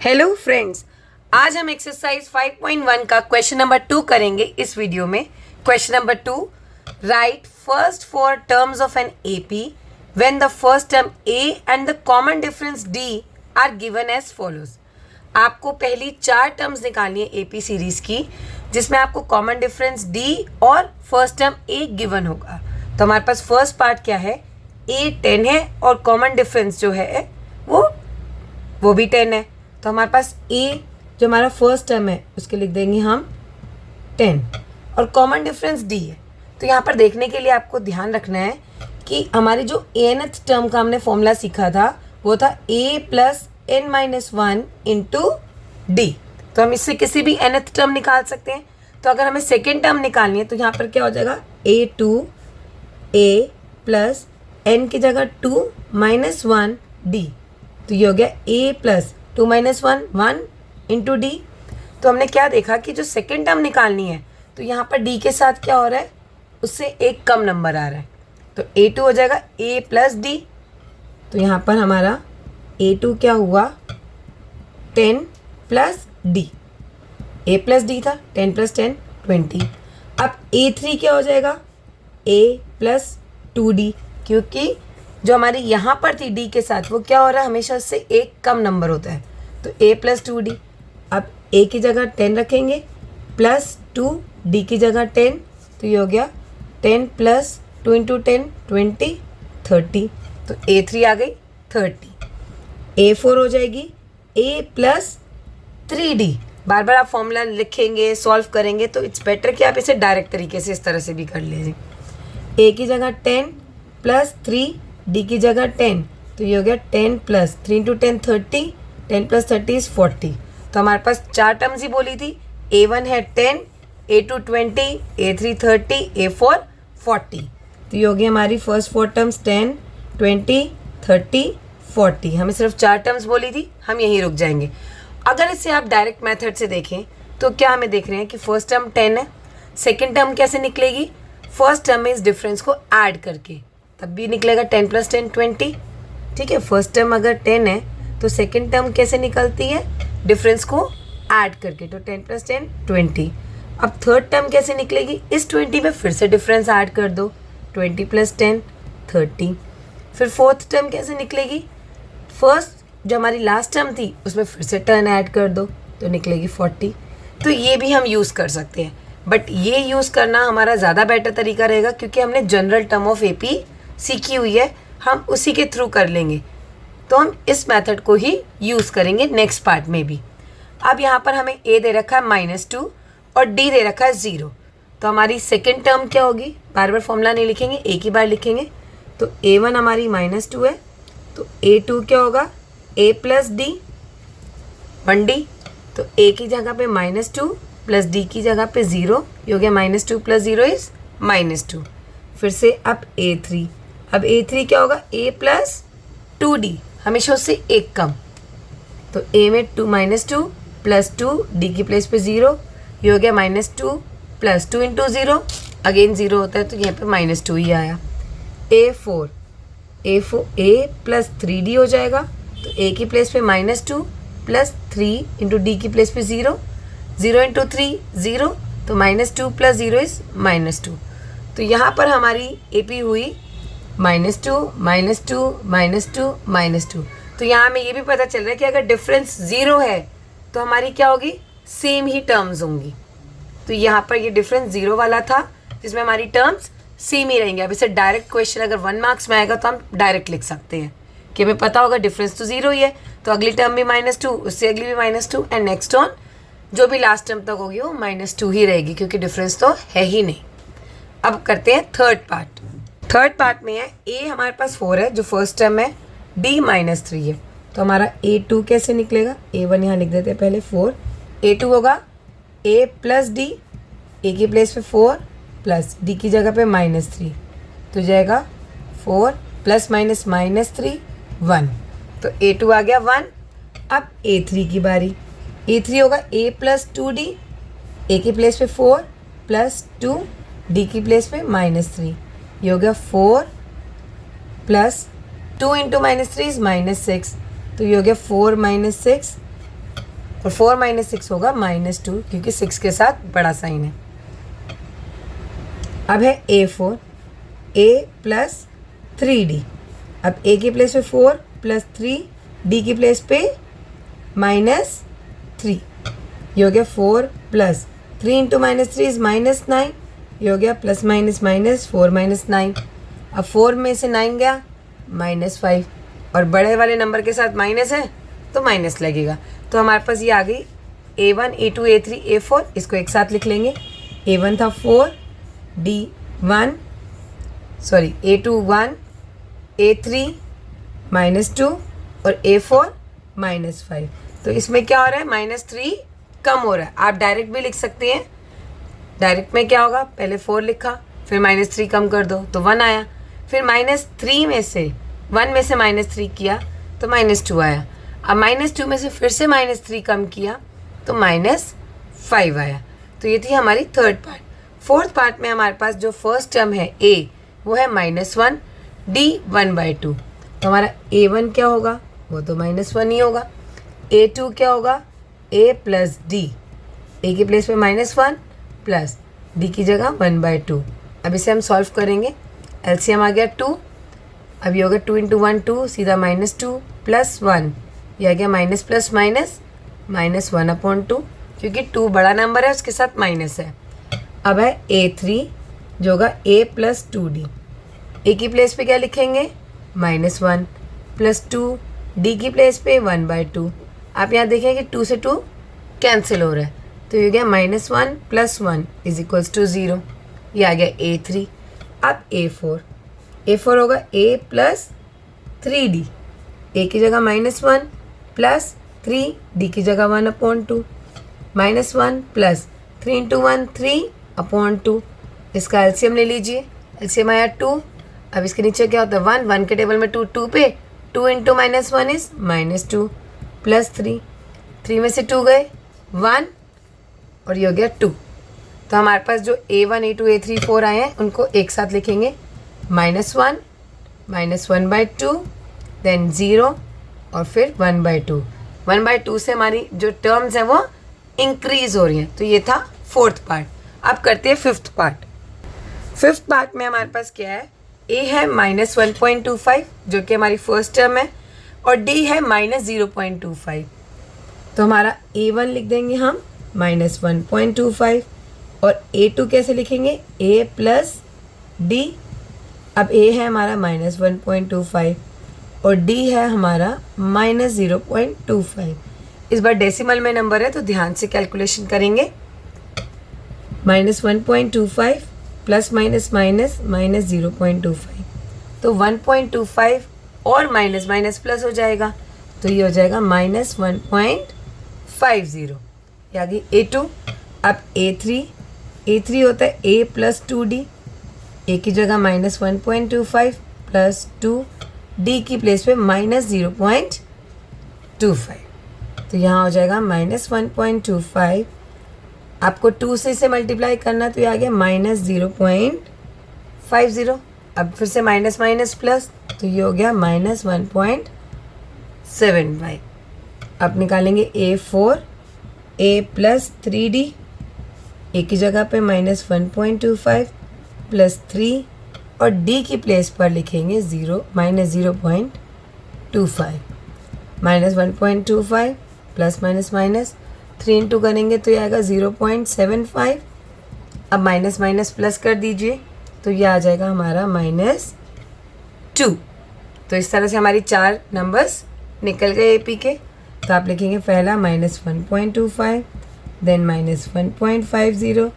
Hello friends, आज हम exercise 5.1 का क्वेश्चन नंबर 2 करेंगे इस वीडियो में। Question number 2, write first four terms of an AP when the first term a and the common difference d are given as follows. आपको पहली 4 terms निकालनी है एपी सीरीज की, जिसमें आपको कॉमन डिफरेंस डी और फर्स्ट टर्म ए given होगा। तो हमारे पास फर्स्ट पार्ट क्या है, ए 10 है और कॉमन डिफरेंस जो है वो भी 10 है। तो हमारे पास ए जो हमारा फर्स्ट टर्म है उसके लिख देंगे हम 10 और कॉमन डिफरेंस डी है। तो यहाँ पर देखने के लिए आपको ध्यान रखना है कि हमारी जो nth टर्म का हमने फॉर्मूला सीखा था वो था a plus n minus one into d. तो हम इससे किसी भी nth टर्म निकाल सकते हैं। तो अगर हमें सेकेंड टर्म निकालनी है तो यहाँ पर क्या हो जाएगा, a प्लस एन की जगह 2 माइनस 1 डी। तो ये हो गया a plus 2 minus 1 1 into d. तो हमने क्या देखा कि जो सेकेंड टर्म निकालनी है तो यहाँ पर डी के साथ क्या हो रहा है, उससे एक कम नंबर आ रहा है। तो a2 हो जाएगा a प्लस डी। तो यहाँ पर हमारा a2 क्या हुआ, 10 plus D. a plus D था, 10 प्लस 10 20। अब a3 क्या हो जाएगा, a प्लस 2d, क्योंकि जो हमारी यहाँ पर थी डी के साथ वो क्या हो रहा है, हमेशा उससे एक कम नंबर होता है। तो a प्लस 2d। अब a की जगह 10 रखेंगे प्लस 2, d की जगह 10। तो ये हो गया 10 प्लस 2 इंटू 10 20 30। तो a3 आ गई 30। a4 हो जाएगी a प्लस 3d। बार बार आप फॉर्मूला लिखेंगे, सॉल्व करेंगे तो इट्स बेटर कि आप इसे डायरेक्ट तरीके से इस तरह से भी कर लीजिए। a की जगह 10 प्लस 3, डी की जगह 10। तो ये हो गया 10 प्लस 3 इंटू 10 30, 10 प्लस 30 इज 40। तो हमारे पास 4 टर्म्स ही बोली थी, a1 है 10, a2 20, a3 30, a4 40। तो ये हो गई हमारी फर्स्ट 4 टर्म्स 10 20 30 40। हमें सिर्फ 4 टर्म्स बोली थी, हम यहीं रुक जाएंगे। अगर इसे आप डायरेक्ट मेथड से देखें तो क्या हमें देख रहे हैं कि फर्स्ट टर्म 10 है, सेकेंड टर्म कैसे निकलेगी, फर्स्ट टर्म में इस डिफरेंस को ऐड करके, तब भी निकलेगा 10 प्लस 10 20। ठीक है, फर्स्ट टर्म अगर 10 है तो सेकेंड टर्म कैसे निकलती है, डिफरेंस को ऐड करके। तो 10 प्लस 10 20। अब थर्ड टर्म कैसे निकलेगी, इस 20 में फिर से डिफरेंस ऐड कर दो, 20 प्लस 10 30। फिर फोर्थ टर्म कैसे निकलेगी, फर्स्ट जो हमारी लास्ट टर्म थी उसमें फिर से टर्म ऐड कर दो तो निकलेगी 40। तो ये भी हम यूज़ कर सकते हैं, बट ये यूज़ करना हमारा ज़्यादा बेटर तरीका रहेगा क्योंकि हमने जनरल टर्म ऑफ एपी सीखी हुई है, हम उसी के थ्रू कर लेंगे। तो हम इस मेथड को ही यूज़ करेंगे नेक्स्ट पार्ट में भी। अब यहाँ पर हमें a दे रखा है -2 और d दे रखा है 0। तो हमारी सेकेंड टर्म क्या होगी, बार बार फॉर्मूला नहीं लिखेंगे, एक ही बार लिखेंगे। तो a1 हमारी -2 है, तो a2 क्या होगा, a प्लस डी 1d। तो a की जगह पे -2 प्लस d की जगह पे 0, ये हो गया -2 प्लस 0 इज -2। फिर से अब a3, अब a3 क्या होगा, a प्लस 2d, हमेशा उससे एक कम। तो a में 2 -2 प्लस 2, d की प्लेस पे 0, ये हो गया -2 प्लस 2 इंटू 0, अगेन 0 होता है तो यहाँ पे -2 ही आया। a4 a प्लस 3d हो जाएगा। तो a की प्लेस पे -2 प्लस 3 इंटू डी की प्लेस पे 0, 0 इंटू 3 0, तो -2 प्लस 0 इज -2। तो यहाँ पर हमारी AP हुई -2 -2 -2 -2। तो यहाँ हमें ये भी पता चल रहा है कि अगर डिफरेंस 0 है तो हमारी क्या होगी, सेम ही टर्म्स होंगी। तो यहाँ पर ये डिफरेंस 0 वाला था जिसमें हमारी टर्म्स सेम ही रहेंगे। अब इसे डायरेक्ट क्वेश्चन अगर 1 मार्क्स में आएगा तो हम डायरेक्ट लिख सकते हैं कि हमें पता होगा डिफरेंस तो 0 ही है, तो अगली टर्म भी -2, उससे अगली भी -2 एंड नेक्स्ट ऑन जो भी लास्ट टर्म तक होगी वो -2 ही रहेगी क्योंकि डिफरेंस तो है ही नहीं। अब करते हैं थर्ड पार्ट। थर्ड पार्ट में है a हमारे पास 4 है जो फर्स्ट टर्म है, d -3 है। तो हमारा a2 कैसे निकलेगा, a1 यहाँ लिख देते हैं पहले 4, a2 होगा a प्लस d, a की प्लेस पे 4 प्लस d की जगह पे -3, तो जाएगा 4 प्लस माइनस -3 1। तो a2 आ गया 1। अब a3 की बारी, a3 होगा a प्लस 2d, a की प्लेस पे 4 प्लस 2, d की प्लेस पे -3, ये हो गया 4 प्लस 2 इंटू -3 इज -6। तो ये हो गया 4 - 6 और 4 माइनस 6 होगा -2 क्योंकि 6 के साथ बड़ा साइन है। अब है A4 A प्लस 3D। अब A की प्लेस पे 4 प्लस 3 D की प्लेस पे -3, ये हो गया 4 प्लस 3 इंटू -3 इज -9, ये हो गया प्लस माइनस माइनस 4 - 9। अब 4 में से 9 गया -5 और बड़े वाले नंबर के साथ माइनस है तो माइनस लगेगा। तो हमारे पास ये आ गई A1 A2 A3 A4, इसको एक साथ लिख लेंगे। A1 था 4 A2 1 A3 -2 और A4 -5। तो इसमें क्या हो रहा है, -3 कम हो रहा है। आप डायरेक्ट भी लिख सकते हैं। डायरेक्ट में क्या होगा, पहले 4 लिखा फिर -3 कम कर दो तो 1 आया, फिर -3 में से 1 में से -3 किया तो -2 आया। अब -2 में से फिर से -3 कम किया तो -5 आया। तो ये थी हमारी थर्ड पार्ट। फोर्थ पार्ट में हमारे पास जो फर्स्ट टर्म है A वो है -1 D 1/2। तो हमारा A1 क्या होगा, वो तो -1 ही होगा। A2 क्या होगा, A प्लस D, A की प्लेस पे -1 प्लस D की जगह 1/2। अब इसे हम सॉल्व करेंगे। एलसीएम आ गया 2। अब ये होगा 2 इंटू 1 2, सीधा -2 प्लस 1, ये आ गया माइनस प्लस माइनस -1/2 क्योंकि 2 बड़ा नंबर है उसके साथ माइनस है। अब है A3 जो होगा A प्लस 2D। A की प्लेस पे क्या लिखेंगे, -1 प्लस 2, D की प्लेस पे 1/2। आप यहाँ देखें कि 2 से 2 कैंसिल हो रहा है तो ये गया -1 प्लस 1 इज इक्वल्स टू 0। ये आ गया A3। अब A4 होगा A प्लस 3D। A की जगह -1 प्लस 3, D की जगह 1/2, -1 प्लस 3 इंटू 1 3/2। इसका एलसीएम ले लीजिए। एलसीएम आया 2। अब इसके नीचे क्या होता है 1, 1 के टेबल में 2, 2 पे 2 इंटू -1 इज -2 प्लस 3, 3 में से 2 गए 1 और ये हो गया 2। तो हमारे पास जो A1 A2 A3 4 आए हैं उनको एक साथ लिखेंगे। -1 -1/2 देन 0 और फिर 1/2। 1/2 से हमारी जो टर्म्स हैं वो इंक्रीज हो रही हैं। तो ये था फोर्थ पार्ट। अब करते हैं फिफ्थ पार्ट। फिफ्थ पार्ट में हमारे पास क्या है, A है -1.25 जो कि हमारी फर्स्ट टर्म है और D है -0.25। तो हमारा A1 लिख देंगे हम -1.25 और A2 कैसे लिखेंगे, A प्लस D। अब A है हमारा -1.25 और D है हमारा -0.25। इस बार डेसिमल में नंबर है तो ध्यान से कैलकुलेशन करेंगे। -1.25 प्लस माइनस माइनस -0.25, तो 1.25 और माइनस माइनस प्लस हो जाएगा तो ये हो जाएगा -1.50। ये आ गई A2। अब A3 होता है A प्लस 2D। A की जगह -1.25 प्लस 2, D की प्लेस पे -0.25, तो यहाँ हो जाएगा -1.25। आपको 2 से इसे मल्टीप्लाई करना तो ये आ गया -0.50। अब फिर से माइनस माइनस प्लस तो ये हो गया -1.75। अब निकालेंगे A4 A plus 3D। A की जगह पे -1.25 प्लस 3 और D की प्लेस पर लिखेंगे -0.25। -1.25 प्लस माइनस माइनस 3 इंटू करेंगे तो ये आएगा 0.75। अब माइनस माइनस प्लस कर दीजिए तो ये आ जाएगा हमारा -2। तो इस तरह से हमारी 4 नंबर्स निकल गए AP के। तो आप लिखेंगे पहला -1.25, देन -1.50,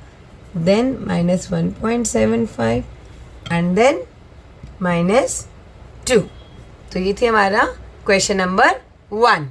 देन -1.75 एंड देन -2। तो ये थी हमारा क्वेश्चन नंबर 1।